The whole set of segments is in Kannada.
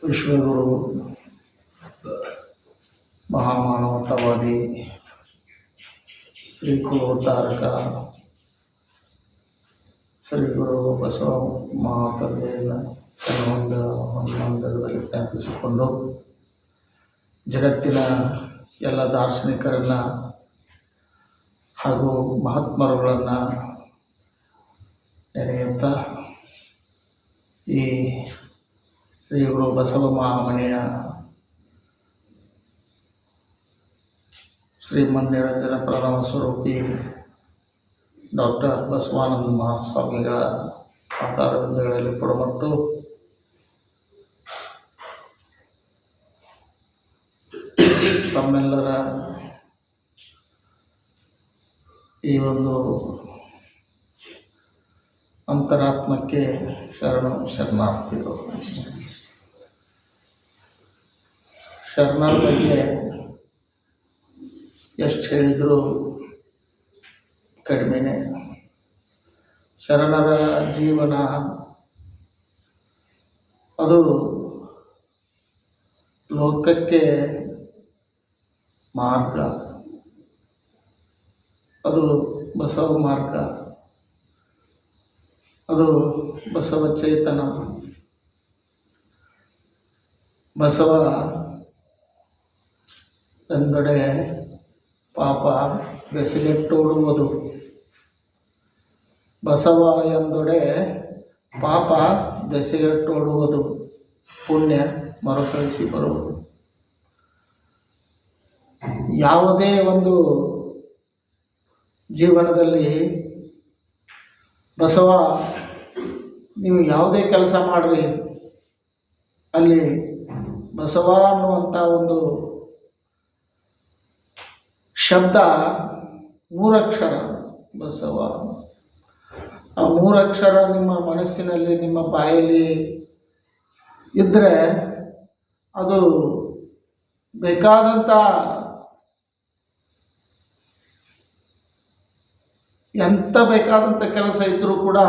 ವಿಶ್ವಗುರು ಮಹಾಮಾನವತಾವಾದಿ ಶ್ರೀ ಕುಲೋದ್ಧಾರಕ ಶ್ರೀ ಗುರು ಬಸವ ಮಹಾತಂದೆಯನ್ನು ಮಂದಿರದಲ್ಲಿ ಜ್ಞಾಪಿಸಿಕೊಂಡು ಜಗತ್ತಿನ ಎಲ್ಲ ದಾರ್ಶನಿಕರನ್ನು ಹಾಗೂ ಮಹಾತ್ಮರುಗಳನ್ನು ನೆನೆಯುತ್ತಾ ಈ ಶ್ರೀ ಗುರು ಬಸವ ಮಹಾಮನೆಯ ಶ್ರೀಮನ್ ನಿರಂಜನ ಪ್ರಣವ ಸ್ವರೂಪಿ ಡಾಕ್ಟರ್ ಬಸವಾನಂದ ಮಹಾಸ್ವಾಮಿಗಳ ಪಾದಾರವಿಂದಗಳಲ್ಲಿ ಪುಡಮಟ್ಟು ತಮ್ಮೆಲ್ಲರ ಈ ಒಂದು ಅಂತರಾತ್ಮಕ್ಕೆ ಶರಣಾರ್ಥಿಗಳು. ಶರಣರ ಬಗ್ಗೆ ಎಷ್ಟು ಹೇಳಿದರೂ ಕಡಿಮೆನೇ. ಶರಣರ ಜೀವನ ಅದು ಲೋಕಕ್ಕೆ ಮಾರ್ಗ, ಅದು ಬಸವ ಮಾರ್ಗ, ಅದು ಬಸವ ಚೇತನ. ಬಸವ ಎಂದೊಡೆ ಪಾಪ ಬೆಸಗೆಟ್ಟೋಡುವುದು, ಬಸವ ಎಂದೊಡೆ ಪಾಪ ದೆಸೆಗೆಟ್ಟೋಡುವುದು, ಪುಣ್ಯ ಮರುಕಳಿಸಿ ಬರುವುದು. ಯಾವುದೇ ಒಂದು ಜೀವನದಲ್ಲಿ ಬಸವ ನೀವು ಯಾವುದೇ ಕೆಲಸ ಮಾಡಿರಿ, ಅಲ್ಲಿ ಬಸವ ಅನ್ನುವಂಥ ಒಂದು ಶಬ್ದ ಮೂರಕ್ಷರ. ಬಸವ ಆ ಮೂರಕ್ಷರ ನಿಮ್ಮ ಮನಸ್ಸಿನಲ್ಲಿ, ನಿಮ್ಮ ಬಾಯಲ್ಲಿ ಇದ್ದರೆ ಅದು ಬೇಕಾದಂಥ ಎಂಥ ಬೇಕಾದಂಥ ಕೆಲಸ ಇದ್ದರೂ ಕೂಡ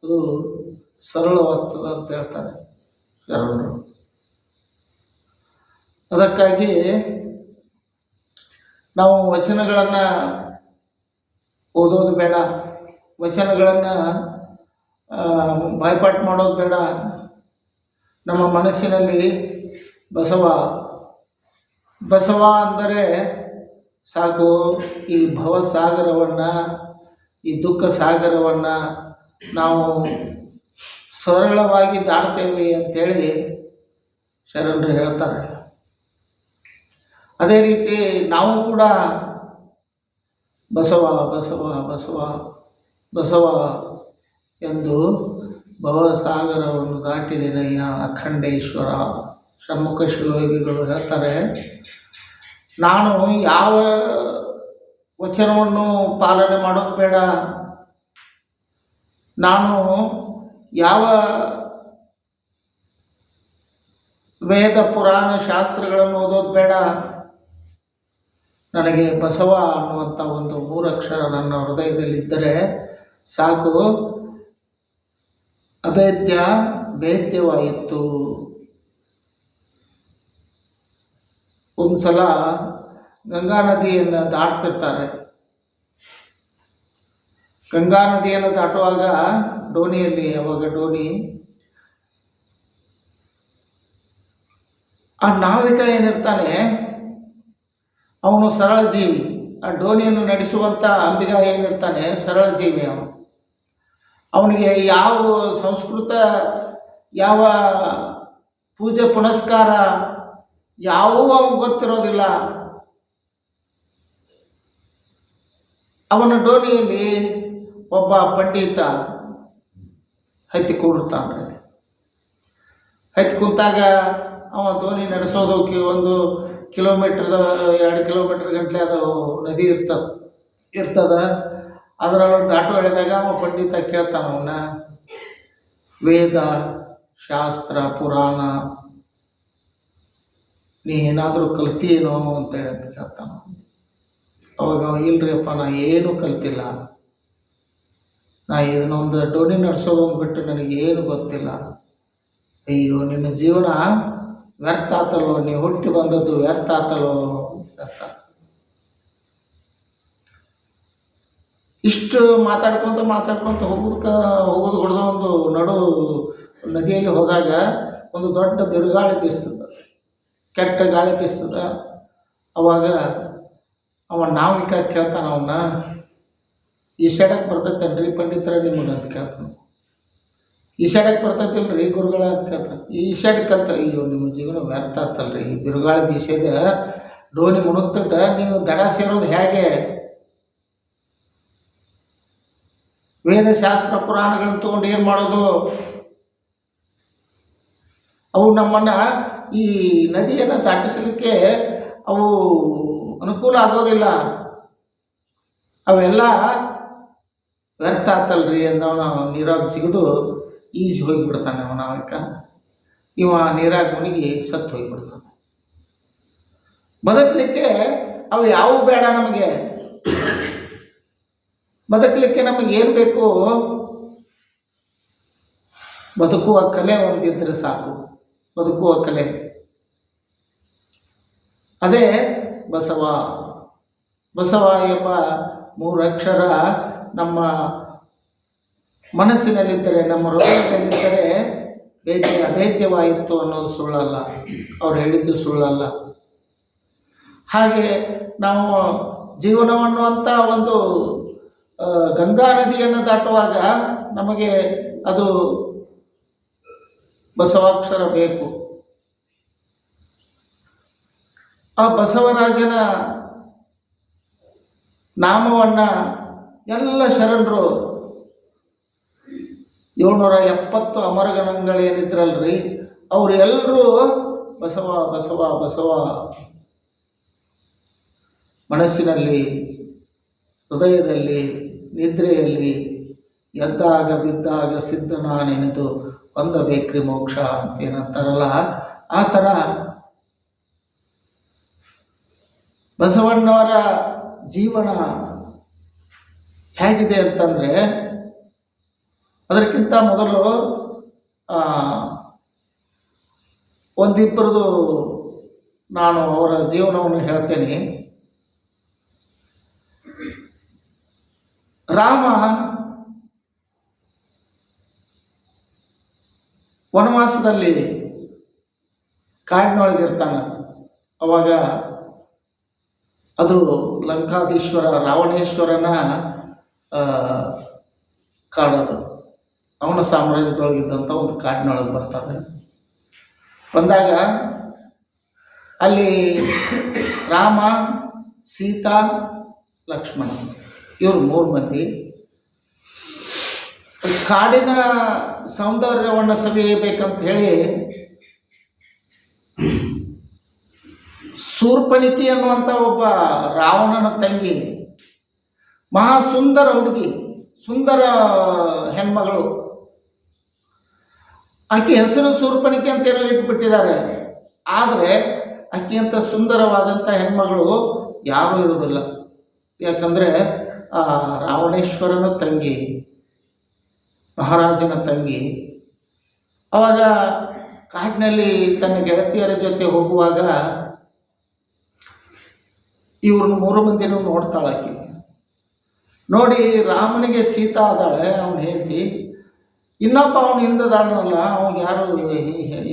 ಅದು ಸರಳವಾಗ್ತದೆ ಅಂತ ಹೇಳ್ತಾರೆ ಶರಣರು. ಅದಕ್ಕಾಗಿ ನಾವು ವಚನಗಳನ್ನು ಓದೋದು ಬೇಡ, ವಚನಗಳನ್ನು ಬಾಯ್ಪಾಟ್ ಮಾಡೋದು ಬೇಡ. ನಮ್ಮ ಮನಸ್ಸಿನಲ್ಲಿ ಬಸವ ಬಸವ ಅಂದರೆ ಸಾಕು. ಈ ಭವಸಾಗರವನ್ನು, ಈ ದುಃಖ ಸಾಗರವನ್ನು ನಾವು ಸರಳವಾಗಿ ದಾಟ್ತೇವೆ ಅಂಥೇಳಿ ಶರಣರು ಹೇಳ್ತಾರೆ. ಅದೇ ರೀತಿ ನಾವು ಕೂಡ ಬಸವ ಬಸವ ಬಸವ ಬಸವ ಎಂದು ಭವಸಾಗರವನ್ನು ದಾಟಿದಿನಯ್ಯ ಅಖಂಡೇಶ್ವರ. ಷಣ್ಮುಖ ಶಿವಯೋಗಿಗಳು ಹೇಳ್ತಾರೆ, ನಾನು ಯಾವ ವಚನವನ್ನು ಪಾಲನೆ ಮಾಡೋದು ಬೇಡ, ನಾನು ಯಾವ ವೇದ ಪುರಾಣ ಶಾಸ್ತ್ರಗಳನ್ನು ಓದೋದು ಬೇಡ, ನನಗೆ ಬಸವ ಅನ್ನುವಂಥ ಒಂದು ಮೂರಕ್ಷರ ನನ್ನ ಹೃದಯದಲ್ಲಿದ್ದರೆ ಸಾಕು, ಅಭೇದ್ಯ ಭೇದ್ಯವಾಯಿತು. ಒಂದು ಸಲ ಗಂಗಾ ನದಿಯನ್ನು ದಾಟ್ತಿರ್ತಾರೆ. ಗಂಗಾ ನದಿಯನ್ನು ದಾಟುವಾಗ ಡೋಣಿಯಲ್ಲಿ, ಅವಾಗ ಡೋಣಿ, ಆ ನಾವಿಕ ಏನಿರ್ತಾನೆ ಅವನು ಸರಳ ಜೀವಿ. ಆ ಡೋಣಿಯನ್ನು ನಡೆಸುವಂಥ ಅಂಬಿಗ ಏನಿರ್ತಾನೆ ಸರಳ ಜೀವಿ. ಅವನಿಗೆ ಯಾವ ಸಂಸ್ಕೃತ, ಯಾವ ಪೂಜೆ ಪುನಸ್ಕಾರ ಯಾವುವೂ ಅವನಿಗೆ ಗೊತ್ತಿರೋದಿಲ್ಲ. ಅವನ ಡೋಣಿಯಲ್ಲಿ ಒಬ್ಬ ಪಂಡಿತ ಹತ್ತಿ ಕೂಡಿರ್ತಾನೆ. ಹತ್ತಿ ಕುಂತಾಗ ಅವ ದೋಣಿ ನಡೆಸೋದಕ್ಕೆ 1 ಕಿಲೋಮೀಟ್ರ್ 2 ಕಿಲೋಮೀಟ್ರ್ ಗಂಟಲೆ ಅದು ನದಿ ಇರ್ತದೆ. ಅದರೊಳಗೆ ದಾಟು ಎಳೆದಾಗ ಅವ ಪಂಡಿತ ಕೇಳ್ತಾನ ಅವನ್ನ, ವೇದ ಶಾಸ್ತ್ರ ಪುರಾಣ ನೀ ಏನಾದರೂ ಕಲ್ತೀನೋ ಅಂತೇಳಿ ಅಂತ ಕೇಳ್ತಾನ. ಅವಾಗ ಇಲ್ರಿಯಪ್ಪ, ನಾ ಏನೂ ಕಲ್ತಿಲ್ಲ, ನಾ ಇದನ್ನೊಂದು ಡೋಣಿ ನಡೆಸೋದೊಂದು ಬಿಟ್ಟು ನನಗೇನು ಗೊತ್ತಿಲ್ಲ. ಅಯ್ಯೋ, ನಿನ್ನ ಜೀವನ ವ್ಯರ್ಥ ಆತಲ್ಲೋ, ನೀವು ಹುಟ್ಟಿ ಬಂದದ್ದು ವ್ಯರ್ಥ ಆತಲ್ಲೋ ವ್ಯರ್ಥ. ಇಷ್ಟು ಮಾತಾಡ್ಕೊತ ಹೋಗೋದು ಹೊಡೆದ ಒಂದು ನಡು ನದಿಯಲ್ಲಿ ಹೋದಾಗ ಒಂದು ದೊಡ್ಡ ಬಿರುಗಾಳಿ ಬೀಸ್ತದ, ಕೆಟ್ಟ ಗಾಳಿ ಬೀಸ್ತದ. ಅವಾಗ ನಾವಿಕ ಕೇಳ್ತಾನ, ಅವನ್ನ ಈಶಾಡಕ್ಕೆ ಬರ್ತೈತೇನ್ರಿ ಪಂಡಿತರ ನಿಮಗೆ ಅಂತ ಕೇಳ್ತಾನೆ. ಈಶಾಡಕ್ಕೆ ಬರ್ತೈತಿಲ್ರಿ ಗುರುಗಳ ಅಂತ ಕೇಳ್ತಾನೆ. ಈಶಾಡಕ್ಕೆ ಕಲ್ತ, ಅಯ್ಯೋ ನಿಮ್ಮ ಜೀವನ ವ್ಯರ್ಥ ಆತಲ್ರಿ, ಬಿರುಗಾಳಿ ಬೀಸಿದ ಡೋಣಿ ಮುಣುಗ್ತದ, ನೀವು ದಡ ಸೇರೋದು ಹೇಗೆ? ವೇದಶಾಸ್ತ್ರ ಪುರಾಣಗಳನ್ನ ತೊಗೊಂಡು ಏನು ಮಾಡೋದು? ಅವು ನಮ್ಮನ್ನು ಈ ನದಿಯನ್ನು ದಾಟಿಸಲಿಕ್ಕೆ ಅವು ಅನುಕೂಲ ಆಗೋದಿಲ್ಲ. ಅವೆಲ್ಲ ವ್ಯರ್ಥ ಆತಲ್ರಿ ಅಂದವನ ನೀರಾಗ ಜಿಗಿದು ಈಜಿ ಹೋಗಿಬಿಡ್ತಾನೆ. ನಾವಿಕ ಇವ ನೀರಾಗ ಮುನಿಗಿ ಸತ್ತು ಹೋಗಿಬಿಡ್ತಾನೆ. ಬದುಕಲಿಕ್ಕೆ ಅವು ಯಾವುವು ಬೇಡ ನಮಗೆ. ಬದುಕಲಿಕ್ಕೆ ನಮಗೆ ಏನು ಬೇಕು? ಬದುಕುವ ಕಲೆ ಒಂದಿದ್ರೆ ಸಾಕು. ಬದುಕುವ ಕಲೆ ಅದೇ ಬಸವ. ಬಸವ ಎಂಬ 3 ಅಕ್ಷರ ನಮ್ಮ ಮನಸ್ಸಿನಲ್ಲಿದ್ದರೆ, ನಮ್ಮ ಹೃದಯದಲ್ಲಿದ್ದರೆ ಅಭೇದ್ಯವಾಯಿತು ಅನ್ನೋದು ಸುಳ್ಳಲ್ಲ. ಅವ್ರು ಹೇಳಿದ್ದು ಸುಳ್ಳಲ್ಲ. ಹಾಗೆ ನಾವು ಜೀವನವನ್ನುವಂಥ ಒಂದು ಗಂಗಾ ನದಿಯನ್ನು ದಾಟುವಾಗ ನಮಗೆ ಅದು ಬಸವಾಕ್ಷರ ಬೇಕು. ಆ ಬಸವರಾಜನ ನಾಮವನ್ನು ಎಲ್ಲ ಶರಣರು 770 ಅಮರಗಣಗಳೇನಿದ್ರಲ್ರಿ, ಅವರು ಎಲ್ಲರೂ ಬಸವ ಬಸವ ಬಸವ ಮನಸ್ಸಿನಲ್ಲಿ, ಹೃದಯದಲ್ಲಿ, ನಿದ್ರೆಯಲ್ಲಿ, ಎದ್ದಾಗ ಬಿದ್ದಾಗ ಸಿದ್ಧನ ನೆನೆದು ಹೊಂದಬೇಕ್ರಿ ಮೋಕ್ಷ ಅಂತೇನಂತಾರಲ್ಲ, ಆ ಥರ ಬಸವಣ್ಣವರ ಜೀವನ ಹೇಗಿದೆ ಅಂತಂದರೆ, ಅದಕ್ಕಿಂತ ಮೊದಲು ಒಂದಿಬ್ಬರದು ನಾನು ಅವರ ಜೀವನವನ್ನು ಹೇಳ್ತೇನೆ. ರಾಮ ವನವಾಸದಲ್ಲಿ ಕಾಡಿನೊಳಗಿರ್ತಾನೆ. ಅವಾಗ ಅದು ಲಂಕಾಧೀಶ್ವರ ರಾವಣೇಶ್ವರನ ಕಾಡದು. ಅವನ ಸಾಮ್ರಾಜ್ಯದೊಳಗಿದ್ದಂಥ ಒಂದು ಕಾಡಿನೊಳಗೆ ಬರ್ತಾರೆ. ಬಂದಾಗ ಅಲ್ಲಿ ರಾಮ, ಸೀತಾ, ಲಕ್ಷ್ಮಣ ಇವರು 3 ಮಂದಿ ಕಾಡಿನ ಸೌಂದರ್ಯವನ್ನು ಸವಿಯಬೇಕಂತ ಹೇಳಿ ಶೂರ್ಪಣಿಕಿ ಅನ್ನುವಂಥ ಒಬ್ಬ ರಾವಣನ ತಂಗಿ, ಮಹಾ ಸುಂದರ ಹುಡುಗಿ, ಸುಂದರ ಹೆಣ್ಮಗಳು. ಆಕೆ ಹೆಸರು ಶೂರ್ಪಣಿಕೆ ಅಂತ ಏನೋ ಇಟ್ಬಿಟ್ಟಿದ್ದಾರೆ. ಆದರೆ ಆಕೆಯಂಥ ಸುಂದರವಾದಂಥ ಹೆಣ್ಮಗಳು ಯಾರೂ ಇರೋದಿಲ್ಲ. ಯಾಕಂದರೆ ಆ ರಾವಣೇಶ್ವರನ ತಂಗಿ, ಮಹಾರಾಜನ ತಂಗಿ. ಅವಾಗ ಕಾಡಿನಲ್ಲಿ ತನ್ನ ಗೆಳತಿಯರ ಜೊತೆ ಹೋಗುವಾಗ ಇವ್ರನ್ನ 3 ಮಂದಿನೂ ನೋಡ್ತಾಳೆ. ಆಕೆ ನೋಡಿ ರಾಮನಿಗೆ ಸೀತಾ ಅದಾಳೆ, ಅವನು ಹೆಂಡತಿ. ಇನ್ನೊಬ್ಬ ಅವನು ಹಿಂದದಾಳಲ್ಲ, ಅವನಿಗೆ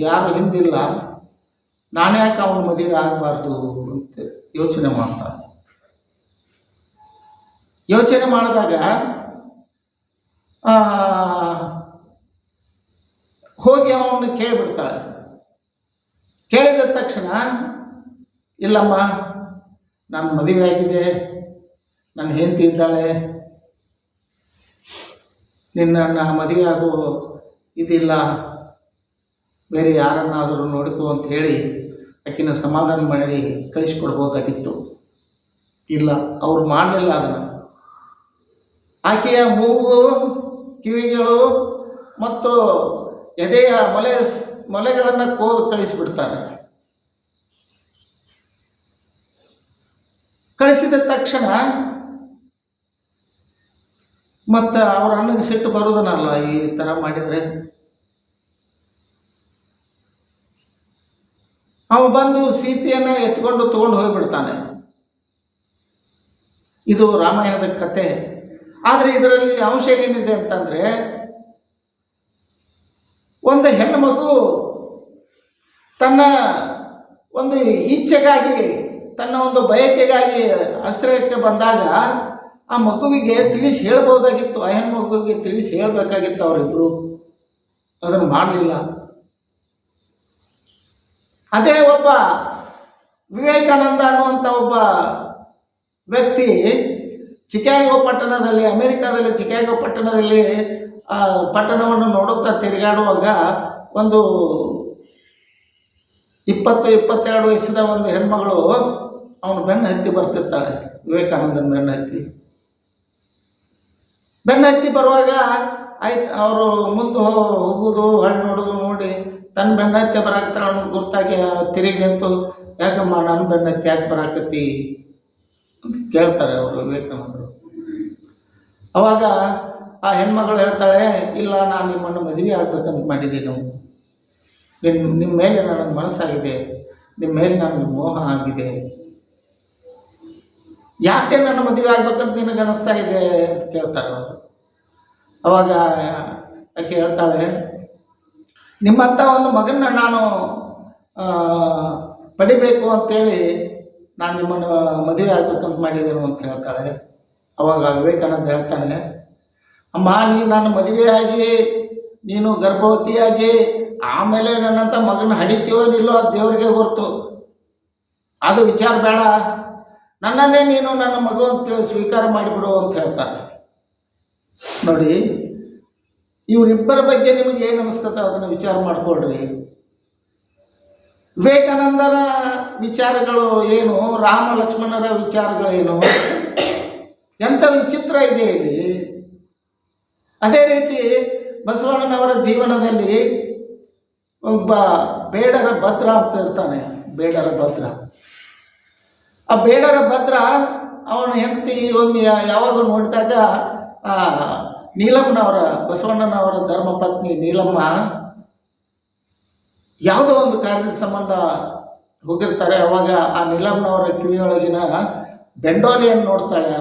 ಯಾರು ಹಿಂದಿಲ್ಲ, ನಾನು ಯಾಕೆ ಅವನ ಮದುವೆ ಆಗಬಾರ್ದು ಅಂತ ಯೋಚನೆ ಮಾಡ್ತಾನೆ. ಯೋಚನೆ ಮಾಡಿದಾಗ ಹೋಗಿ ಅವನು ಕೇಳಿಬಿಡ್ತಾಳೆ. ಕೇಳಿದ ತಕ್ಷಣ, ಇಲ್ಲಮ್ಮ, ನನ್ನ ಮದುವೆ ಆಗಿದೆ, ನನ್ನ ಹೆಂಡತಿ ಇದ್ದಾಳೆ, ನಿನ್ನನ್ನು ಮದುವೆ ಆಗೋ ಇದಿಲ್ಲ, ಬೇರೆ ಯಾರನ್ನಾದರೂ ನೋಡಿಕೋ ಅಂತ ಹೇಳಿ ಆಕಿನ ಸಮಾಧಾನ ಮಾಡಿ ಕಳಿಸ್ಕೊಡ್ಬೋದಾಗಿತ್ತು. ಇಲ್ಲ, ಅವ್ರು ಮಾಡಲಿಲ್ಲ ಅದನ್ನು. ಆಕೆಯ ಮೂಗು, ಕಿವಿಗಳು ಮತ್ತು ಎದೆಯ ಮೊಲೆಗಳನ್ನು ಕೋದು ಕಳಿಸಿಬಿಡ್ತಾರೆ. ಕಳಿಸಿದ ತಕ್ಷಣ ಮತ್ತು ಅವ್ರ ಅಣ್ಣಗೆ ಸಿಟ್ಟು ಬರೋದನ್ನಲ್ಲ, ಈ ಥರ ಮಾಡಿದರೆ ಬಂದು ಸೀತೆಯನ್ನು ಎತ್ಕೊಂಡು ತಗೊಂಡು ಹೋಗಿಬಿಡ್ತಾನೆ. ಇದು ರಾಮಾಯಣದ ಕತೆ. ಆದರೆ ಇದರಲ್ಲಿ ಅಂಶ ಏನಿದೆ ಅಂತಂದರೆ, ಒಂದು ಹೆಣ್ಣು ಮಗು ತನ್ನ ಒಂದು ಇಚ್ಛೆಗಾಗಿ, ತನ್ನ ಒಂದು ಬಯಕೆಗಾಗಿ ಆಶ್ರಯಕ್ಕೆ ಬಂದಾಗ ಆ ಮಗುವಿಗೆ ತಿಳಿಸಿ ಹೇಳ್ಬೋದಾಗಿತ್ತು, ಆ ಹೆಣ್ಣು ಮಗುವಿಗೆ ತಿಳಿಸಿ ಹೇಳಬೇಕಾಗಿತ್ತು. ಅವರಿಬ್ಬರು ಅದನ್ನು ಮಾಡಲಿಲ್ಲ. ಅದೇ ಒಬ್ಬ ವಿವೇಕಾನಂದ ಅನ್ನುವಂಥ ಒಬ್ಬ ವ್ಯಕ್ತಿ ಚಿಕಾಗೋ ಪಟ್ಟಣದಲ್ಲಿ, ಅಮೆರಿಕಾದಲ್ಲಿ ಚಿಕಾಗೋ ಪಟ್ಟಣದಲ್ಲಿ ಪಟ್ಟಣವನ್ನು ನೋಡುತ್ತಾ ತಿರುಗಾಡುವಾಗ ಒಂದು 20-22 ವಯಸ್ಸಿನ ಒಂದು ಹೆಣ್ಮಗಳು ಅವನು ಬೆನ್ನು ಹತ್ತಿ ಬರ್ತಿರ್ತಾಳೆ. ವಿವೇಕಾನಂದನ ಬೆನ್ನು ಹತ್ತಿ ಬರುವಾಗ ಆಯ್ತು, ಅವರು ಮುಂದೆ ಹೋಗೋದು ಹೊಳ್ಳಿ ನೋಡೋದು ನೋಡಿ ತನ್ನ ಬೆನ್ನು ಹತ್ತಿ ಬರಾಕ್ತಾಳೆ ಅನ್ನೋದು ಗೊತ್ತಾಗಿ ತಿರುಗಿ ನಿಂತು, ಯಾಕಮ್ಮ ನನ್ನ ಬೆನ್ನು ಹತ್ತಿ ಯಾಕೆ ಬರಾಕತ್ತಿ ಅಂತ ಕೇಳ್ತಾರೆ ಅವರು ವಿವೇಕಾನಂದರು. ಅವಾಗ ಆ ಹೆಣ್ಮಗಳು ಹೇಳ್ತಾಳೆ, ಇಲ್ಲ ನಾನು ನಿಮ್ಮನ್ನು ಮದುವೆ ಆಗ್ಬೇಕಂತ ಮಾಡಿದ್ದೀನಿ, ನಿಮ್ಮ ಮೇಲೆ ನನಗೆ ಮನಸ್ಸಾಗಿದೆ, ನಿಮ್ಮ ಮೇಲೆ ನನಗೆ ಮೋಹ ಆಗಿದೆ, ಯಾಕೆ ನನ್ನ ಮದುವೆ ಆಗ್ಬೇಕಂತ ನಿನಗೆ ಅನಿಸ್ತಾ ಇದೆ ಅಂತ ಕೇಳ್ತಾರೆ ಅವರು. ಅವಾಗ ಆಕೆ ಹೇಳ್ತಾಳೆ, ನಿಮ್ಮಂಥ ಒಂದು ಮಗನ್ನ ನಾನು ಪಡಿಬೇಕು ಅಂತೇಳಿ ನಾನು ನಿಮ್ಮನ್ನು ಮದುವೆ ಆಗ್ಬೇಕಂತ ಮಾಡಿದ್ದೇನೆ ಅಂತ ಹೇಳ್ತಾಳೆ. ಅವಾಗ ವಿವೇಕಾನಂದ ಹೇಳ್ತಾನೆ, ಅಮ್ಮ ನೀನು ನನ್ನ ಮದುವೆಯಾಗಿ ನೀನು ಗರ್ಭವತಿಯಾಗಿ ಆಮೇಲೆ ನನ್ನಂಥ ಮಗನ ಹಡಿತೀವೋ ನಿಲ್ಲೋ ಅದು ದೇವರಿಗೆ ಗೊತ್ತು, ಅದು ವಿಚಾರ ಬೇಡ, ನನ್ನನ್ನೇ ನೀನು ನನ್ನ ಮಗು ಅಂತೇಳಿ ಸ್ವೀಕಾರ ಮಾಡಿಬಿಡು ಅಂತ ಹೇಳ್ತಾರೆ. ನೋಡಿ, ಇವರಿಬ್ಬರ ಬಗ್ಗೆ ನಿಮಗೆ ಏನು ಅನಿಸ್ತದೆ ಅದನ್ನು ವಿಚಾರ ಮಾಡಿಕೊಡ್ರಿ. ವಿವೇಕಾನಂದನ ವಿಚಾರಗಳು ಏನು, ರಾಮ ಲಕ್ಷ್ಮಣರ ವಿಚಾರಗಳೇನು, ಎಂಥ ವಿಚಿತ್ರ ಇದೆ ಇಲ್ಲಿ. ಅದೇ ರೀತಿ ಬಸವಣ್ಣನವರ ಜೀವನದಲ್ಲಿ ಒಬ್ಬ ಬೇಡರ ಭದ್ರ ಅಂತ ಇರ್ತಾನೆ. ಬೇಡರ ಭದ್ರ, ಆ ಬೇಡರ ಭದ್ರ ಅವನ ಹೆಂಡತಿ ಒಮ್ಮೆ ಯಾವಾಗ ನೋಡಿದಾಗ ನೀಲಮ್ಮನವರ, ಬಸವಣ್ಣನವರ ಧರ್ಮಪತ್ನಿ ನೀಲಮ್ಮ ಯಾವುದೋ ಒಂದು ಕಾರ್ಯದ ಸಂಬಂಧ ಹೋಗಿರ್ತಾರೆ. ಅವಾಗ ಆ ನೀಲಮ್ಮನವರ ಕಿವಿಯೊಳಗಿನ ಬೆಂಡೋಲಿಯನ್ನು ನೋಡ್ತಾಳೆ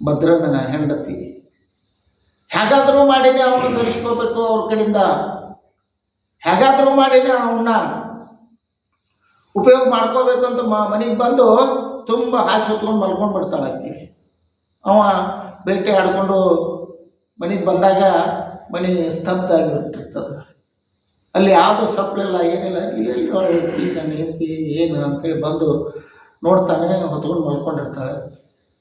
ಭದ್ರನ ಹೆಂಡತಿ. ಹೇಗಾದರೂ ಮಾಡಿನೇ ಅವನು ಧರಿಸ್ಕೋಬೇಕು ಅವ್ರ ಕಡೆಯಿಂದ, ಹೇಗಾದರೂ ಮಾಡಿನೇ ಅವನ್ನ ಉಪಯೋಗ ಮಾಡ್ಕೋಬೇಕು ಅಂತ ಮನೆಗೆ ಬಂದು ತುಂಬ ಹಾಸಿ ಹೊತ್ಕೊಂಡು ಮಲ್ಕೊಂಡು ಬಿಡ್ತಾಳೆ ಆಕೆ. ಅವ ಬೇಟೆ ಆಡ್ಕೊಂಡು ಮನೆಗೆ ಬಂದಾಗ ಮನೆ ಸ್ತಬ್ಧ ಆಗಿಬಿಟ್ಟಿರ್ತದೆ. ಅಲ್ಲಿ ಯಾವುದೂ ಸಪ್ಪಲಿಲ್ಲ, ಏನಿಲ್ಲ. ಎಲ್ಲಿ ಹೇಳ್ತಿ ನನ್ನ ಹೆಂಡತಿ ಏನು ಅಂತೇಳಿ ಬಂದು ನೋಡ್ತಾನೆ, ಹೊತ್ಕೊಂಡು ಮಲ್ಕೊಂಡಿರ್ತಾಳೆ.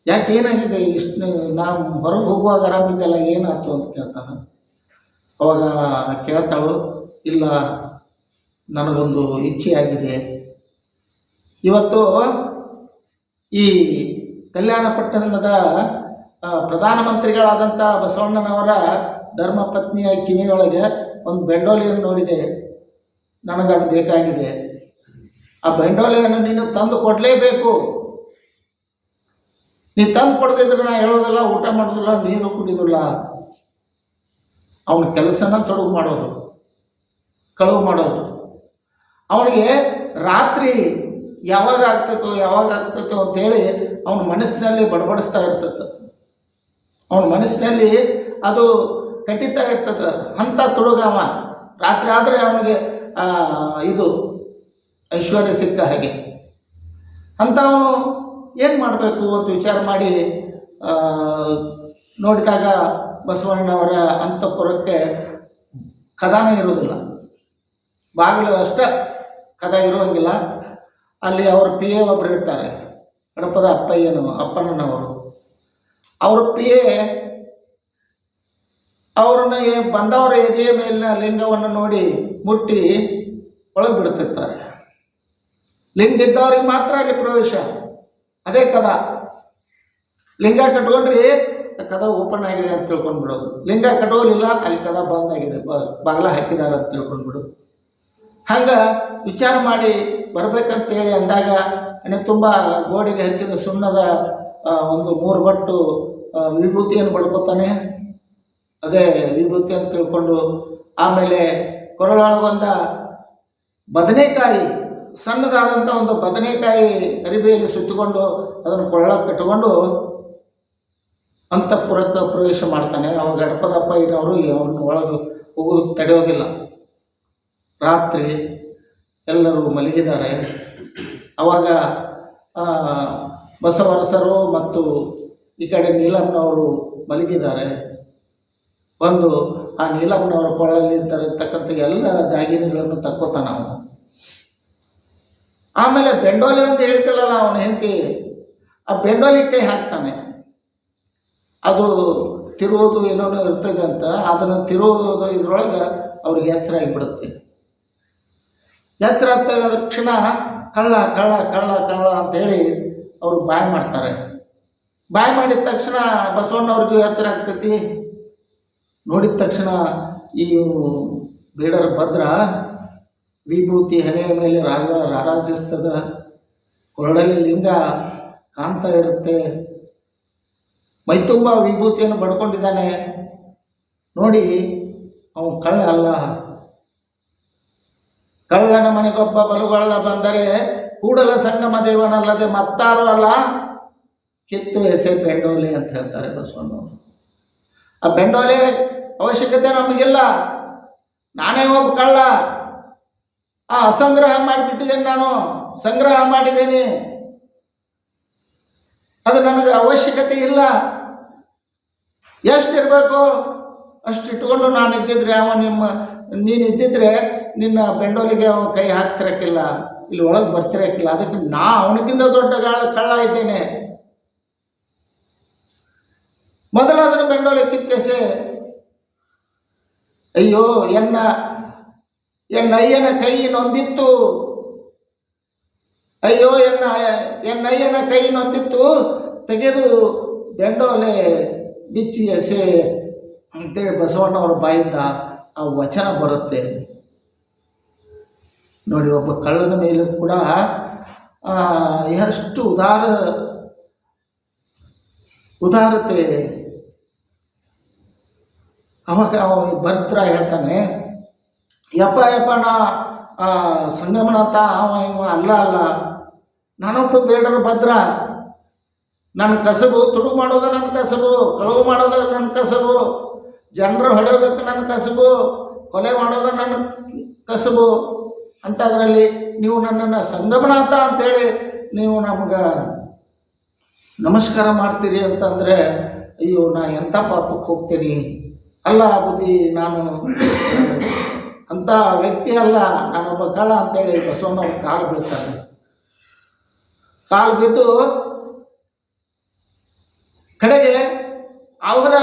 ಯಾಕೆ ಏನಾಗಿದೆ ಇಷ್ಟು, ನಾವು ಹೊರಗೆ ಹೋಗುವಾಗ ಆರಾಮಿದ್ದೆಲ್ಲ ಏನಾಯ್ತು ಅಂತ ಕೇಳ್ತಾನೆ. ಅವಾಗ ಕೇಳ್ತಾಳು, ಇಲ್ಲ ನನಗೊಂದು ಇಚ್ಛೆ ಆಗಿದೆ. ಇವತ್ತು ಈ ಕಲ್ಯಾಣ ಪಟ್ಟಣದ ಪ್ರಧಾನಮಂತ್ರಿಗಳಾದಂಥ ಬಸವಣ್ಣನವರ ಧರ್ಮಪತ್ನಿಯ ಕಿವಿಯೊಳಗೆ ಒಂದು ಬೆಂಡೋಲಿಯನ್ನು ನೋಡಿದೆ, ನನಗದು ಬೇಕಾಗಿದೆ. ಆ ಬೆಂಡೋಲಿಯನ್ನು ನೀನು ತಂದು ಕೊಡಲೇಬೇಕು. ನೀ ತಂದು ಕೊಡದಿದ್ರೆ ನಾ ಹೇಳೋದಿಲ್ಲ, ಊಟ ಮಾಡೋದಿಲ್ಲ, ನೀರು ಕುಡಿಯೋದಿಲ್ಲ. ಅವನ ಕೆಲಸನ ತೊಡಗು ಮಾಡೋದು, ಕಳುವು ಮಾಡೋದು. ಅವನಿಗೆ ರಾತ್ರಿ ಯಾವಾಗ ಆಗ್ತೈತೋ ಅಂತೇಳಿ ಅವನ ಮನಸ್ಸಿನಲ್ಲಿ ಬಡಬಡಿಸ್ತಾ ಇರ್ತದೆ. ಅವನ ಮನಸ್ಸಿನಲ್ಲಿ ಅದು ಕಟ್ಟಿತಾ ಇರ್ತದೆ. ಅಂಥ ತೊಡಗವ ರಾತ್ರಿ ಆದರೆ ಅವನಿಗೆ ಇದು ಐಶ್ವರ್ಯ ಸಿಕ್ಕ ಹಾಗೆ. ಅಂತ ಅವನು ಏನು ಮಾಡಬೇಕು ಅಂತ ವಿಚಾರ ಮಾಡಿ ನೋಡಿದಾಗ ಬಸವಣ್ಣನವರ ಅಂತಃಪುರಕ್ಕೆ ಕದಾನ ಇರೋದಿಲ್ಲ, ಬಾಗಿಲು ಅಷ್ಟೇ ಕದ ಇರುವಂಗಿಲ್ಲ. ಅಲ್ಲಿ ಅವ್ರ ಪಿ ಎ ಒಬ್ಬರು ಇರ್ತಾರೆ, ಗಣಪದ ಅಪ್ಪಣ್ಣನವರು. ಅವ್ರ ಪಿ ಎ ಅವ್ರನ್ನ ಬಂದವರ ಎದೆಯ ಮೇಲಿನ ಲಿಂಗವನ್ನು ನೋಡಿ ಮುಟ್ಟಿ ಒಳಗೆ ಬಿಡುತ್ತಿರ್ತಾರೆ. ಲಿಂಗ ಇದ್ದವ್ರಿಗೆ ಮಾತ್ರ ಅಲ್ಲಿ ಪ್ರವೇಶ. ಅದೇ ಕದ. ಲಿಂಗ ಕಟ್ಕೊಂಡ್ರಿ ಕದ ಓಪನ್ ಆಗಿದೆ ಅಂತ ತಿಳ್ಕೊಂಡು ಬಿಡೋದು. ಲಿಂಗ ಕಟ್ಕೋಲಿಲ್ಲ, ಅಲ್ಲಿ ಕದ ಬಂದಾಗಿದೆ, ಬಾಗಿಲ ಹಾಕಿದ್ದಾರೆ ಅಂತ ತಿಳ್ಕೊಂಡು ಬಿಡೋದು. ಹಂಗೆ ವಿಚಾರ ಮಾಡಿ ಬರ್ಬೇಕಂತೇಳಿ ಅಂದಾಗ ತುಂಬ ಗೋಡೆಗೆ ಹಚ್ಚಿದ ಸುಣ್ಣದ ಒಂದು 3 ಬಟ್ಟು ವಿಭೂತಿಯನ್ನು ಬಡ್ಕೋತಾನೆ. ಅದೇ ವಿಭೂತಿ ಅಂತ ತಿಳ್ಕೊಂಡು ಆಮೇಲೆ ಕೊರಳೊಳಗೊಂದ ಬದನೆಕಾಯಿ, ಸಣ್ಣದಾದಂಥ ಒಂದು ಬದನೆಕಾಯಿ ಅರಿಬೆಯಲ್ಲಿ ಸುತ್ತಕೊಂಡು ಅದನ್ನು ಕೊಳ್ಳಕ್ಕೆ ಕಟ್ಟಿಕೊಂಡು ಅಂತಃಪುರಕ್ಕೆ ಪ್ರವೇಶ ಮಾಡ್ತಾನೆ. ಅವಾಗ ಗಣಪದಪ್ಪ ಇನ್ನವರು ಅವನ್ನ ಒಳಗೆ ಹೋಗೋದಕ್ಕೆ ತಡೆಯೋದಿಲ್ಲ. ರಾತ್ರಿ ಎಲ್ಲರೂ ಮಲಗಿದ್ದಾರೆ. ಅವಾಗ ಬಸವರಸರು ಮತ್ತು ಈ ಕಡೆ ನೀಲಮ್ಮನವರು ಮಲಗಿದ್ದಾರೆ. ಒಂದು ಆ ನೀಲಮ್ಮನವರ ಕೊಳ್ಳಲ್ಲಿ ಇರ್ತಕ್ಕಂಥ ಎಲ್ಲ ದಾಗಿನೆಗಳನ್ನು ತಕ್ಕೋತಾನ ಅವನು. ಆಮೇಲೆ ಬೆಂಡೋಲಿ ಅಂತ ಹೇಳ್ತಿಲ್ಲಲ್ಲ ಅವನ ಹೆಂಡತಿ, ಆ ಬೆಂಡೋಲಿ ಕೈ ಹಾಕ್ತಾನೆ. ಅದು ತಿರುವುದು ಏನೋ ಇರ್ತದೆ ಅಂತ, ಅದನ್ನು ತಿರುವುದು ಇದ್ರೊಳಗೆ ಅವ್ರಿಗೆ ಎಚ್ಚರ ಆಗಿಬಿಡುತ್ತೆ. ಎಚ್ಚರ ಆದ ತಕ್ಷಣ ಕಳ್ಳ ಕಳ್ಳ ಕಳ್ಳ ಕಳ್ಳ ಅಂತೇಳಿ ಅವರು ಬಾಯ್ ಮಾಡ್ತಾರೆ. ಬಾಯ್ ಮಾಡಿದ ತಕ್ಷಣ ಬಸವಣ್ಣವ್ರಿಗೂ ಎಚ್ಚರ ಆಗ್ತೈತಿ. ನೋಡಿದ ತಕ್ಷಣ ಈ ಬೇಡರ ಭದ್ರ ವಿಭೂತಿ ಹಣೆಯ ಮೇಲೆ ರಾರಾಜಿಸ್ತದ, ಕೊರಳಲ್ಲಿ ಲಿಂಗ ಕಾಣ್ತಾ ಇರುತ್ತೆ, ಮೈತುಂಬ ವಿಭೂತಿಯನ್ನು ಬಡ್ಕೊಂಡಿದ್ದಾನೆ. ನೋಡಿ ಅವನು ಕಳ್ಳ ಅಲ್ಲ. ಕಳ್ಳನ ಮನೆಗೊಬ್ಬ ಬಲುಗೊಳ್ಳ ಬಂದರೆ ಕೂಡಲ ಸಂಗಮ ದೇವನಲ್ಲದೆ ಮತ್ತಾರು ಅಲ್ಲ, ಕಿತ್ತು ಎಸೆ ಬೆಂಡೋಲೆ ಅಂತ ಹೇಳ್ತಾರೆ ಬಸವಣ್ಣವರು. ಆ ಬೆಂಡೋಲೆ ಅವಶ್ಯಕತೆ ನಮಗಿಲ್ಲ. ನಾನೇ ಒಬ್ಬ ಕಳ್ಳ, ಅಸಂಗ್ರಹ ಮಾಡಿಬಿಟ್ಟಿದ್ದೇನೆ, ನಾನು ಸಂಗ್ರಹ ಮಾಡಿದ್ದೇನೆ, ಅದು ನನಗೆ ಅವಶ್ಯಕತೆ ಇಲ್ಲ. ಎಷ್ಟಿರಬೇಕು ಅಷ್ಟು ಇಟ್ಕೊಂಡು ನಾನು ಇದ್ದಿದ್ರೆ ನೀನು ಇದ್ದಿದ್ರೆ ನಿನ್ನ ಬೆಂಡೋಲಿಗೆ ಅವನ ಕೈ ಹಾಕ್ತಿರಕ್ಕಿಲ್ಲ, ಇಲ್ಲಿ ಒಳಗೆ ಬರ್ತಿರಕ್ಕಿಲ್ಲ. ಅದಕ್ಕೆ ನಾ ಅವನಿಗಿಂತ ದೊಡ್ಡ ಕಳ್ಳ ಇದ್ದೇನೆ. ಮೊದಲು ಅದನ್ನು ಬೆಂಡೋಲಿ ಕಿತ್ತೆಸೆ. ಅಯ್ಯೋ ಎನ್ನಯ್ಯನ ಕೈ ನೊಂದಿತ್ತು, ಅಯ್ಯೋ ಎನ್ನಯ್ಯನ ಕೈ ನೊಂದಿತ್ತು, ತೆಗೆದು ಬೆಂಡೋಲೆ ಬಿಚ್ಚಿ ಎಸೆ ಅಂತೇಳಿ ಬಸವಣ್ಣವರ ಬಾಯಿಂದ ಆ ವಚನ ಬರುತ್ತೆ ನೋಡಿ. ಒಬ್ಬ ಕಳ್ಳನ ಮೇಲೂ ಕೂಡ ಎಷ್ಟು ಉದಾರತೆ. ಅವಾಗ ಭದ್ರ ಹೇಳ್ತಾನೆ, ಯಪ್ಪ ನಾ ಸಂಗಮನಾಥ ಇವ ಅಲ್ಲ, ನಾನೊಬ್ಬ ಬೇಡರ ಭದ್ರ. ನನ್ನ ಕಸಬು ತುಡು ಮಾಡೋದು, ನನ್ನ ಕಸಬು ಕಳವು ಮಾಡೋದು, ನನ್ನ ಕಸಬು ಜನರು ಹೊಡೆಯೋದಕ್ಕೆ ನನ್ನ ಕಸಬು, ಕೊಲೆ ಮಾಡೋದು ನನ್ನ ಕಸಬು. ಅಂಥದ್ರಲ್ಲಿ ನೀವು ನನ್ನನ್ನು ಸಂಗಮನಾಥ ಅಂಥೇಳಿ ನೀವು ನಮ್ಗೆ ನಮಸ್ಕಾರ ಮಾಡ್ತೀರಿ ಅಂತಂದರೆ, ಅಯ್ಯೋ ನಾ ಎಂಥ ಪಾಪಕ್ಕೆ ಹೋಗ್ತೀನಿ. ಅಲ್ಲ ಬುದ್ಧಿ, ನಾನು ಅಂಥ ವ್ಯಕ್ತಿ ಅಲ್ಲ, ನಾನೊಬ್ಬ ಕಳ್ಳ ಅಂತೇಳಿ ಬಸವಣ್ಣವ್ರ ಕಾಲು ಬೀಳ್ತಾನೆ. ಕಾಲು ಬಿದ್ದು ಕಡೆಗೆ ಅವರ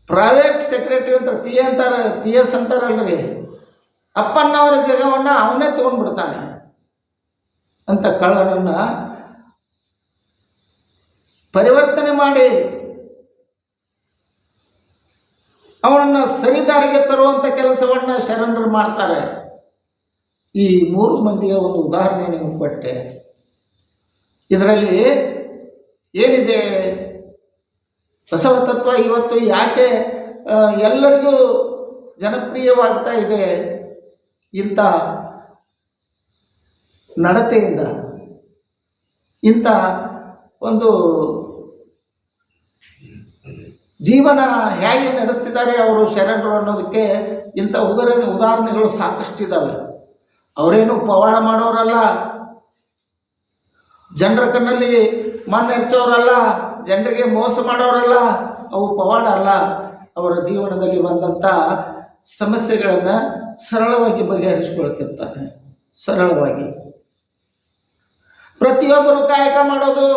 ಪ್ರೈವೇಟ್ ಸೆಕ್ರೆಟರಿ ಅಂತ PS ಅಂತಾರಲ್ರಿ, ಅಪ್ಪಣ್ಣವರ ಜಾಗವನ್ನು ಅವನೇ ತಗೊಂಡ್ಬಿಡ್ತಾನೆ. ಅಂತ ಕಳ್ಳನನ್ನು ಪರಿವರ್ತನೆ ಮಾಡಿ ಅವನನ್ನು ಸರಿದಾರಿಗೆ ತರುವಂಥ ಕೆಲಸವನ್ನು ಶರಣರು ಮಾಡ್ತಾರೆ. ಈ 3 ಮಂದಿಯ ಒಂದು ಉದಾಹರಣೆ ನಿಮಗೆ ಕೊಟ್ಟೆ. ಇದರಲ್ಲಿ ಏನಿದೆ ಬಸವ ತತ್ವ ಇವತ್ತು ಯಾಕೆ ಎಲ್ಲರಿಗೂ ಜನಪ್ರಿಯವಾಗ್ತಾ ಇದೆ? ಇಂಥ ನಡತೆಯಿಂದ, ಇಂಥ ಒಂದು ಜೀವನ ಹೇಗೆ ನಡೆಸ್ತಿದ್ದಾರೆ ಅವರು ಶರಣರು ಅನ್ನೋದಕ್ಕೆ ಇಂಥ ಉದಾಹರಣೆಗಳು ಸಾಕಷ್ಟಿದ್ದಾವೆ. ಅವರೇನು ಪವಾಡ ಮಾಡೋರಲ್ಲ, ಜನರ ಕಣ್ಣಲ್ಲಿ ಮಣ್ಣು ಎರಚೋರಲ್ಲ, ಜನರಿಗೆ ಮೋಸ ಮಾಡೋರಲ್ಲ. ಅವು ಪವಾಡ ಅಲ್ಲ. ಅವರ ಜೀವನದಲ್ಲಿ ಬಂದಂಥ ಸಮಸ್ಯೆಗಳನ್ನು ಸರಳವಾಗಿ ಬಗೆಹರಿಸಿಕೊಳ್ತಿರ್ತಾರೆ. ಸರಳವಾಗಿ ಪ್ರತಿಯೊಬ್ಬರು ಕಾಯಕ ಮಾಡೋದು,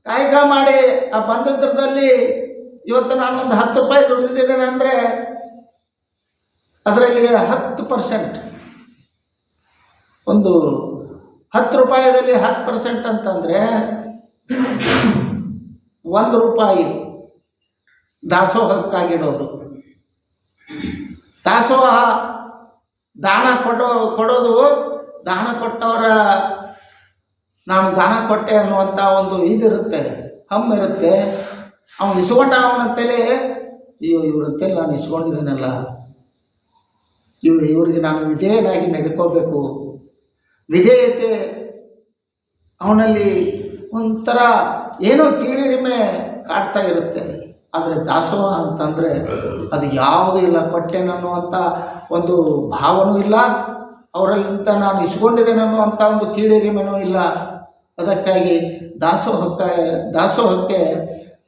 ಕಾಯಕ ಮಾಡಿ ಆ ಬಂದದ್ರದಲ್ಲಿ ಇವತ್ತು ನಾನೊಂದು 10 ರೂಪಾಯಿ ದುಡಿದಿದ್ದೇನೆ ಅಂದರೆ ಅದರಲ್ಲಿ 10%, ಒಂದು 10 ರೂಪಾಯಿದಲ್ಲಿ 10% ಅಂತಂದರೆ 1 ರೂಪಾಯಿ ದಾಸೋಹಕ್ಕಾಗಿಡೋದು. ದಾಸೋಹ ದಾನ ಕೊಡೋದು, ದಾನ ಕೊಟ್ಟವರ ನಾನು ದಾನ ಕೊಟ್ಟೆ ಅನ್ನುವಂಥ ಒಂದು ಇದಿರುತ್ತೆ, ಹಮ್ಮಿರುತ್ತೆ. ಅವನು ಇಸ್ಕೊಂಡ ಅವನಂತೇಳಿ, ಅಯ್ಯೋ ಇವ್ರಂತೇಳಿ ನಾನು ಇಸ್ಕೊಂಡಿದ್ದೇನಲ್ಲ, ಇವರಿಗೆ ನಾನು ವಿಧೇಯನಾಗಿ ನಡ್ಕೋಬೇಕು. ವಿಧೇಯತೆ ಅವನಲ್ಲಿ ಒಂಥರ ಏನೋ ಕೀಳಿರಿಮೆ ಕಾಡ್ತಾ ಇರುತ್ತೆ. ಆದರೆ ದಾಸೋಹ ಅಂತಂದರೆ ಅದು ಯಾವುದೂ ಇಲ್ಲ. ಕೊಟ್ಟೆನನ್ನುವಂಥ ಒಂದು ಭಾವನೂ ಇಲ್ಲ, ಅವರಲ್ಲಿಂದ ನಾನು ಇಸ್ಕೊಂಡಿದ್ದೇನನ್ನುವಂಥ ಒಂದು ಕೀಳಿರಿಮೆನೂ ಇಲ್ಲ. ಅದಕ್ಕಾಗಿ ದಾಸೋಹಕ್ಕೆ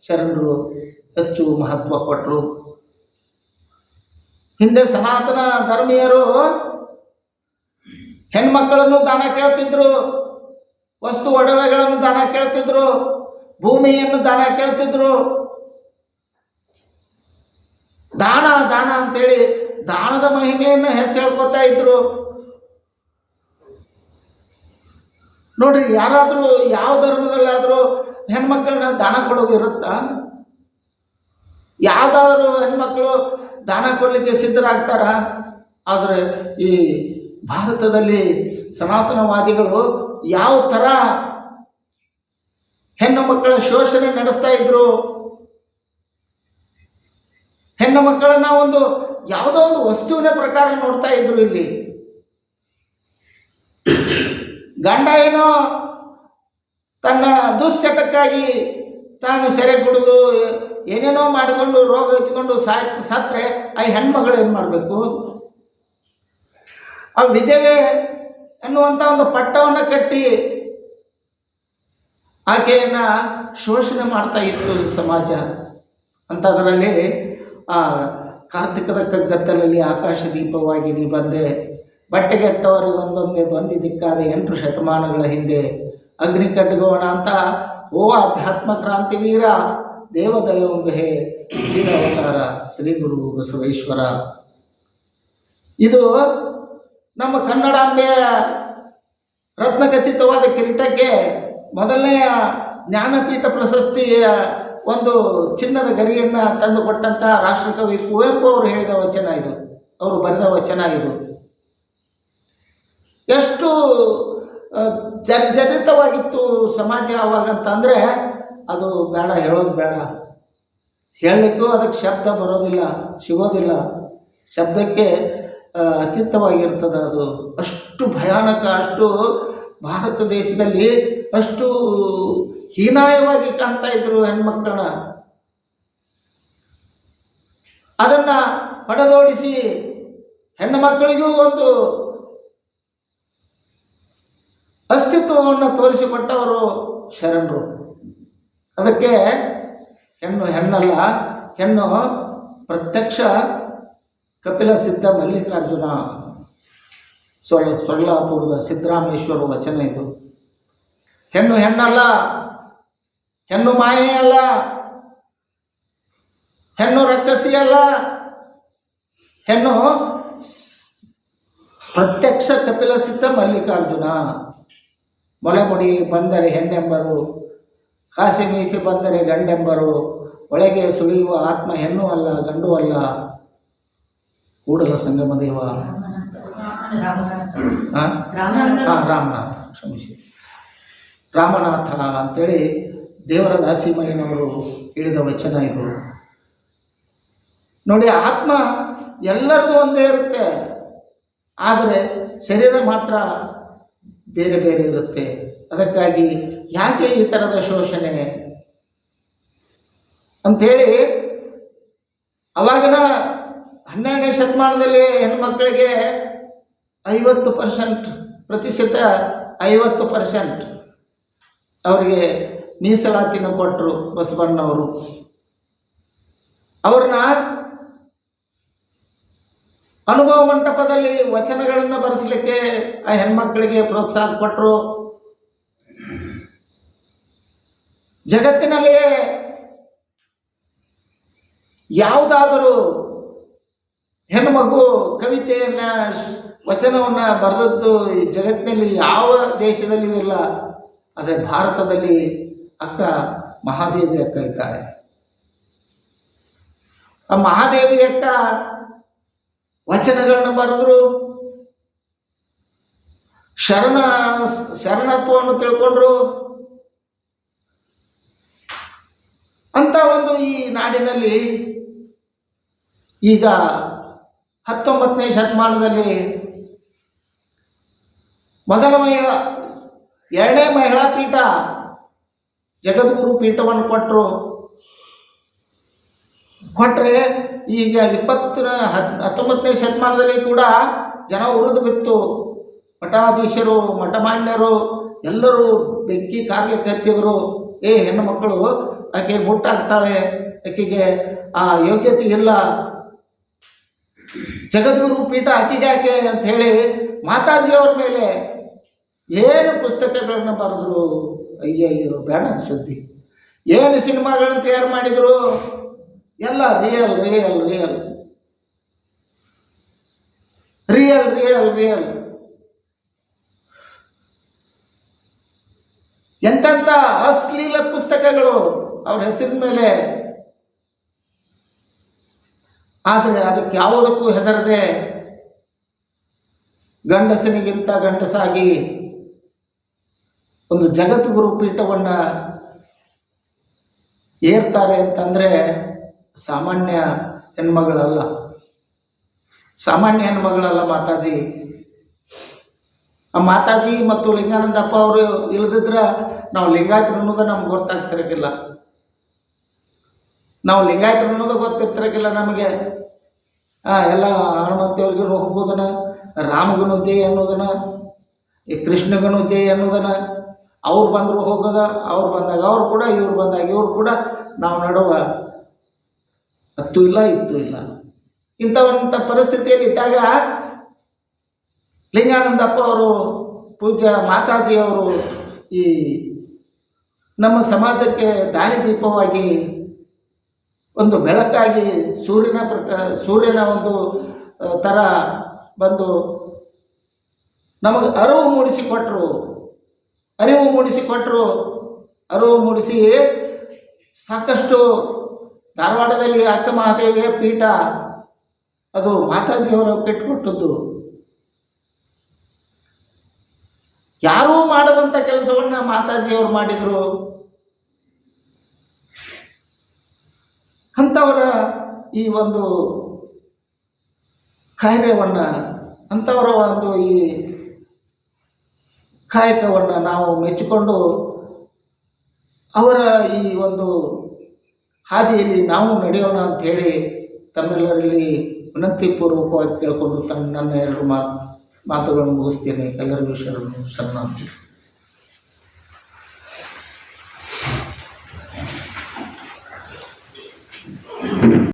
ಶರಣರು ಹೆಚ್ಚು ಮಹತ್ವ ಕೊಟ್ಟರು. ಹಿಂದೆ ಸನಾತನ ಧರ್ಮೀಯರು ಹೆಣ್ಮಕ್ಕಳನ್ನು ದಾನ ಕೇಳ್ತಿದ್ರು, ವಸ್ತು ಒಡವೆಗಳನ್ನು ದಾನ ಕೇಳ್ತಿದ್ರು, ಭೂಮಿಯನ್ನು ದಾನ ಕೇಳ್ತಿದ್ರು. ದಾನ ದಾನ ಅಂತೇಳಿ ದಾನದ ಮಹಿಮೆಯನ್ನು ಹೆಚ್ಚು ಹೇಳ್ಕೊತಾ ಇದ್ರು. ನೋಡ್ರಿ, ಯಾರಾದರೂ ಯಾವ ಧರ್ಮದಲ್ಲಾದರೂ ಹೆಣ್ಮಕ್ಳನ್ನ ದಾನ ಕೊಡೋದು ಇರುತ್ತಾ? ಯಾವುದಾದ್ರೂ ಹೆಣ್ಮಕ್ಳು ದಾನ ಕೊಡಲಿಕ್ಕೆ ಸಿದ್ಧರಾಗ್ತಾರ? ಆದರೆ ಈ ಭಾರತದಲ್ಲಿ ಸನಾತನವಾದಿಗಳು ಯಾವ ಥರ ಹೆಣ್ಣು ಮಕ್ಕಳ ಶೋಷಣೆ ನಡೆಸ್ತಾ ಇದ್ರು. ಹೆಣ್ಣು ಮಕ್ಕಳನ್ನ ಒಂದು ಯಾವುದೋ ಒಂದು ವಸ್ತುವಿನ ಪ್ರಕಾರ ನೋಡ್ತಾ ಇದ್ರು. ಇಲ್ಲಿ ಗಂಡ ಏನೋ ತನ್ನ ದುಶ್ಚಟಕ್ಕಾಗಿ ತಾನು ಸೆರೆ ಕುಡಿದು ಏನೇನೋ ಮಾಡಿಕೊಂಡು ರೋಗ ಹಚ್ಕೊಂಡು ಸತ್ರೆ ಆ ಹೆಣ್ಮಗಳು ಏನು ಮಾಡಬೇಕು? ಆ ವಿಧವೆ ಎನ್ನುವಂಥ ಒಂದು ಪಟ್ಟವನ್ನು ಕಟ್ಟಿ ಆಕೆಯನ್ನು ಶೋಷಣೆ ಮಾಡ್ತಾ ಇತ್ತು ಈ ಸಮಾಜ. ಅಂಥದ್ರಲ್ಲಿ ಆ ಕಾರ್ತಿಕದ ಕಗ್ಗತ್ತಲಲ್ಲಿ ಆಕಾಶ ದೀಪವಾಗಿ ನೀ ಬಂದೆ, ಬಟ್ಟೆಗೆಟ್ಟವರಿಗೆ ಒಂದೊಂದೇ ದ್ವಂದ್ವಿದಿಕ್ಕಾದ 8 ಶತಮಾನಗಳ ಹಿಂದೆ ಅಗ್ನಿ ಕಡ್ಗೋಣ ಅಂತ ಓ ಅಧ್ಯಾತ್ಮ ಕ್ರಾಂತಿವೀರ ದೇವದಯೋಂಗಹೇ ವೀರ ಅವತಾರ ಶ್ರೀ ಗುರು ಬಸವೇಶ್ವರ. ಇದು ನಮ್ಮ ಕನ್ನಡಾಂಬೆಯ ರತ್ನಖಚಿತವಾದ ಕಿರೀಟಕ್ಕೆ ಮೊದಲನೆಯ ಜ್ಞಾನಪೀಠ ಪ್ರಶಸ್ತಿಯ ಒಂದು ಚಿನ್ನದ ಗರಿಯನ್ನು ತಂದುಕೊಟ್ಟಂಥ ರಾಷ್ಟ್ರಕವಿ ಕುವೆಂಪು ಅವರು ಹೇಳಿದ ವಚನ ಇದು, ಅವರು ಬರೆದ ವಚನ ಇದು. ಎಷ್ಟು ಜರ್ಜರಿತವಾಗಿತ್ತು ಸಮಾಜ ಅವಾಗಂತಂದರೆ ಅದು ಬೇಡ, ಹೇಳೋದು ಬೇಡ. ಹೇಳಲಿಕ್ಕೂ ಅದಕ್ಕೆ ಶಬ್ದ ಬರೋದಿಲ್ಲ, ಸಿಗೋದಿಲ್ಲ. ಶಬ್ದಕ್ಕೆ ಅತೀತವಾಗಿರ್ತದೆ ಅದು. ಅಷ್ಟು ಭಯಾನಕ, ಅಷ್ಟು ಭಾರತ ದೇಶದಲ್ಲಿ ಅಷ್ಟು ಹೀನಾಯವಾಗಿ ಕಾಣ್ತಾ ಇದ್ರು ಹೆಣ್ಮಕ್ಕಳನ್ನ. ಅದನ್ನ ಹೊಡೆದೋಡಿಸಿ ಹೆಣ್ಣು ಮಕ್ಕಳಿಗೂ ಒಂದು ಅಸ್ತಿತ್ವವನ್ನು ತೋರಿಸಿಕೊಟ್ಟವರು ಶರಣರು. ಅದಕ್ಕೆ ಹೆಣ್ಣಲ್ಲ, ಹೆಣ್ಣು ಪ್ರತ್ಯಕ್ಷ ಕಪಿಲ ಸಿದ್ಧ ಮಲ್ಲಿಕಾರ್ಜುನ ಸೊಲ್ಲಾಪುರದ ಸಿದ್ದರಾಮೇಶ್ವರ ವಚನ ಇದು. ಹೆಣ್ಣಲ್ಲ, ಹೆಣ್ಣು ಮಾಯೆ ಅಲ್ಲ, ಹೆಣ್ಣು ರಕ್ಕಸಿ ಅಲ್ಲ, ಹೆಣ್ಣು ಪ್ರತ್ಯಕ್ಷ ಕಪಿಲ ಸಿದ್ಧ ಮಲ್ಲಿಕಾರ್ಜುನ. ಮೊಳೆಮುಡಿ ಬಂದರೆ ಹೆಣ್ಣೆಂಬರು, ಕಾಸಿ ಮೀಸಿ ಬಂದರೆ ಗಂಡೆಂಬರು, ಒಳಗೆ ಸುಳಿಯುವ ಆತ್ಮ ಹೆಣ್ಣು ಅಲ್ಲ ಗಂಡು ಅಲ್ಲ, ಕೂಡಲ ಸಂಗಮ ದೇವ. ರಾಮನಾಥ, ಕ್ಷಮಿಸಿ, ರಾಮನಾಥ ಅಂತೇಳಿ ದೇವರ ದಾಸಿಮಯ್ಯನವರು ಹೇಳಿದ ವಚನ ಇದು. ನೋಡಿ, ಆತ್ಮ ಎಲ್ಲರದು ಒಂದೇ ಇರುತ್ತೆ, ಆದರೆ ಶರೀರ ಮಾತ್ರ ಬೇರೆ ಬೇರೆ ಇರುತ್ತೆ. ಅದಕ್ಕಾಗಿ ಯಾಕೆ ಈ ಥರದ ಶೋಷಣೆ ಅಂಥೇಳಿ ಅವಾಗಿನ 12ನೇ ಶತಮಾನದಲ್ಲಿ ಹೆಣ್ಮಕ್ಕಳಿಗೆ 50% 50% ಅವರಿಗೆ ಮೀಸಲಾತಿನ ಕೊಟ್ಟರು ಬಸವಣ್ಣವರು. ಅವ್ರನ್ನ ಅನುಭವ ಮಂಟಪದಲ್ಲಿ ವಚನಗಳನ್ನು ಬರೆಸಲಿಕ್ಕೆ ಆ ಹೆಣ್ಮಕ್ಕಳಿಗೆ ಪ್ರೋತ್ಸಾಹ ಕೊಟ್ಟರು. ಜಗತ್ತಿನಲ್ಲಿಯೇ ಯಾವುದಾದರೂ ಹೆಣ್ಣುಮಗು ಕವಿತೆಯನ್ನ ವಚನವನ್ನು ಬರೆದದ್ದು ಈ ಜಗತ್ತಿನಲ್ಲಿ ಯಾವ ದೇಶದಲ್ಲಿಯೂ ಇಲ್ಲ. ಆದರೆ ಭಾರತದಲ್ಲಿ ಅಕ್ಕ ಮಹಾದೇವಿ ಅಕ್ಕ ಇದ್ದಾಳೆ. ಆ ಮಹಾದೇವಿ ಅಕ್ಕ ವಚನಗಳನ್ನು ಬರೆದ್ರು, ಶರಣತ್ವವನ್ನು ತಿಳ್ಕೊಂಡ್ರು. ಅಂತ ಒಂದು ಈ ನಾಡಿನಲ್ಲಿ ಈಗ 19ನೇ ಶತಮಾನದಲ್ಲಿ ಎರಡನೇ ಮಹಿಳಾ ಪೀಠ ಜಗದ್ಗುರು ಪೀಠವನ್ನು ಕೊಟ್ಟರೆ ಈಗ 19ನೇ ಶತಮಾನದಲ್ಲಿ ಕೂಡ ಜನ ಉರಿದು ಬಿತ್ತು. ಮಠಾಧೀಶರು, ಮಠಮಾನ್ಯರು ಎಲ್ಲರೂ ಬೆಂಕಿ ಕಾರ್ಯಕ್ಕೆ ಹತ್ತಿದ್ರು. ಹೆಣ್ಣು ಮಕ್ಕಳು ಆಕೆ ಮುಟ್ಟಾಗ್ತಾಳೆ, ಆಕೆಗೆ ಆ ಯೋಗ್ಯತೆ ಇಲ್ಲ, ಜಗದ್ಗುರು ಪೀಠ ಆಕೆ ಅಂತ ಹೇಳಿ ಮಾತಾಜಿಯವ್ರ ಮೇಲೆ ಏನು ಪುಸ್ತಕಗಳನ್ನು ಬರೆದ್ರು. ಅಯ್ಯಯ್ಯೋ ಬೇಡ ಸುದ್ದಿ. ಏನು ಸಿನಿಮಾಗಳನ್ನು ತಯಾರು ಮಾಡಿದ್ರು, ಎಲ್ಲ real real real real real real ಎಂತೆಂಥ ಅಶ್ಲೀಲ ಪುಸ್ತಕಗಳು ಅವ್ರ ಹೆಸರಿನ ಮೇಲೆ. ಆದರೆ ಅದಕ್ಕೆ ಯಾವುದಕ್ಕೂ ಹೆದರದೆ ಗಂಡಸನಿಗಿಂತ ಗಂಡಸಾಗಿ ಒಂದು ಜಗದ್ಗುರು ಪೀಠವನ್ನು ಏರ್ತಾರೆ ಅಂತಂದರೆ ಸಾಮಾನ್ಯ ಹೆಣ್ಮಗಳಲ್ಲ, ಸಾಮಾನ್ಯ ಹೆಣ್ಮಗಳಲ್ಲ ಮಾತಾಜಿ. ಆ ಮಾತಾಜಿ ಮತ್ತು ಲಿಂಗಾನಂದಪ್ಪ ಅವರು ಇಳಿದಿದ್ರೆ ನಾವು ಲಿಂಗಾಯತರು ಅನ್ನೋದು ನಮ್ಗೆ ಗೊತ್ತಾಗ್ತಿರಕ್ಕಿಲ್ಲ. ನಾವು ಲಿಂಗಾಯತರು ಅನ್ನೋದು ಗೊತ್ತಿರ್ತಿರಕ್ಕಿಲ್ಲ ನಮಗೆ. ಎಲ್ಲ ಹನುಮಂತವ್ರಿಗೂ ಹೋಗೋದನ, ರಾಮಗನು ಜೈ ಅನ್ನೋದನ, ಈ ಕೃಷ್ಣಗನು ಜೈ ಅನ್ನೋದನ. ಅವ್ರು ಬಂದರು ಹೋಗೋದ, ಅವ್ರು ಬಂದಾಗ ಅವ್ರು ಕೂಡ, ಇವ್ರು ಬಂದಾಗ ಇವ್ರು ಕೂಡ. ನಾವು ನಡುವ ಅತ್ತು ಇಲ್ಲ ಇತ್ತು ಇಲ್ಲ. ಇಂಥ ಪರಿಸ್ಥಿತಿಯಲ್ಲಿ ಇದ್ದಾಗ ಲಿಂಗಾನಂದಪ್ಪ ಅವರು, ಪೂಜ್ಯ ಮಾತಾಜಿಯವರು ಈ ನಮ್ಮ ಸಮಾಜಕ್ಕೆ ದಾರಿದೀಪವಾಗಿ, ಒಂದು ಬೆಳಕಾಗಿ, ಸೂರ್ಯನ ಒಂದು ಥರ ಬಂದು ನಮಗೆ ಅರಿವು ಮೂಡಿಸಿ ಸಾಕಷ್ಟು ಧಾರವಾಡದಲ್ಲಿ ಅಕ್ಕ ಮಹಾದೇವಿಯ ಪೀಠ ಅದು ಮಾತಾಜಿಯವರು ಕಟ್ಟಿಕೊಟ್ಟದ್ದು. ಯಾರೂ ಮಾಡದಂಥ ಕೆಲಸವನ್ನು ಮಾತಾಜಿಯವರು ಮಾಡಿದರು. ಅಂಥವರ ಈ ಒಂದು ಕಾರ್ಯವನ್ನು, ಅಂಥವರ ಒಂದು ಈ ಕಾಯಕವನ್ನು ನಾವು ಮೆಚ್ಚಿಕೊಂಡು ಅವರ ಈ ಒಂದು ಹಾದಿಯಲ್ಲಿ ನಾವು ನಡೆಯೋಣ ಅಂಥೇಳಿ ತಮ್ಮೆಲ್ಲರಲ್ಲಿ ವಿನಂತಿಪೂರ್ವಕವಾಗಿ ಕೇಳಿಕೊಂಡು ನನ್ನ ಎರಡು ಮಾತುಗಳನ್ನು ಮುಗಿಸ್ತೇನೆ. ಎಲ್ಲರಿಗೂ ಶರಣಾರ್ಥಿ.